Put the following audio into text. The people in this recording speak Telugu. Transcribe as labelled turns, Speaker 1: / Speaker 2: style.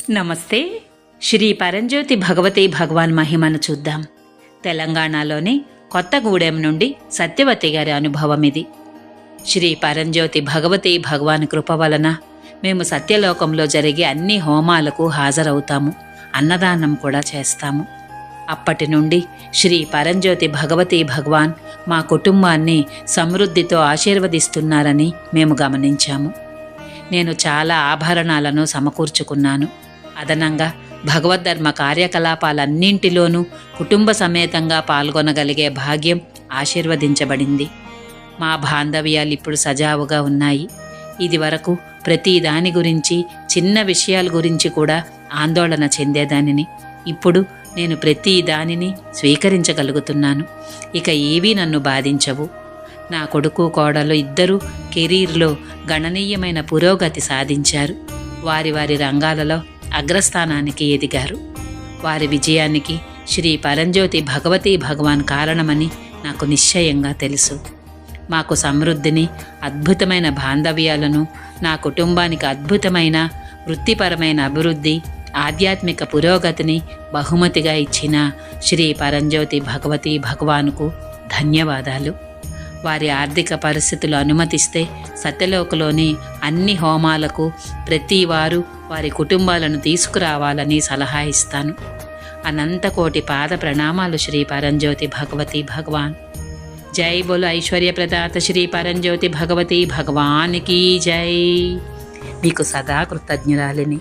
Speaker 1: నమస్తే. శ్రీ పరంజ్యోతి భగవతి భగవాన్ మహిమను చూద్దాం. తెలంగాణలోని కొత్తగూడెం నుండి సత్యవతి గారి అనుభవం ఇది. శ్రీ పరంజ్యోతి భగవతి భగవాన్ కృప వలన మేము సత్యలోకంలో జరిగే అన్ని హోమాలకు హాజరవుతాము, అన్నదానం కూడా చేస్తాము. అప్పటి నుండి శ్రీ పరంజ్యోతి భగవతి భగవాన్ మా కుటుంబాన్ని సమృద్ధితో ఆశీర్వదిస్తున్నారని మేము గమనించాము. నేను చాలా ఆభరణాలను సమకూర్చుకున్నాను. అదనంగా భగవద్ధర్మ కార్యకలాపాలన్నింటిలోనూ కుటుంబ సమేతంగా పాల్గొనగలిగే భాగ్యం ఆశీర్వదించబడింది. మా బాంధవ్యాలు ఇప్పుడు సజావుగా ఉన్నాయి. ఇది వరకు ప్రతి దాని గురించి, చిన్న విషయాల గురించి కూడా ఆందోళన చెందేదానిని. ఇప్పుడు నేను ప్రతి దానిని స్వీకరించగలుగుతున్నాను. ఇక ఏవీ నన్ను బాధించవు. నా కొడుకు కోడలు ఇద్దరూ కెరీర్లో గణనీయమైన పురోగతి సాధించారు. వారి వారి రంగాలలో అగ్రస్థానానికి ఎదిగారు. వారి విజయానికి శ్రీ పరంజ్యోతి భగవతి భగవాన్ కారణమని నాకు నిశ్చయంగా తెలుసు. మాకు సమృద్ధిని, అద్భుతమైన బాంధవ్యాలను, నా కుటుంబానికి అద్భుతమైన వృత్తిపరమైన అభివృద్ధి, ఆధ్యాత్మిక పురోగతిని బహుమతిగా ఇచ్చిన శ్రీ పరంజ్యోతి భగవతి భగవానుకు ధన్యవాదాలు. వారి ఆర్థిక పరిస్థితులు అనుమతిస్తే సత్యలోకలోని అన్ని హోమాలకు ప్రతి వారు వారి కుటుంబాలను తీసుకురావాలని సలహా ఇస్తాను. అనంతకోటి పాద ప్రణామాలు శ్రీ పరంజ్యోతి భగవతి భగవాన్. జై బోలో ఐశ్వర్య ప్రదాత శ్రీ పరంజ్యోతి భగవతి భగవానికి జై. మీకు సదా కృతజ్ఞురాలిని.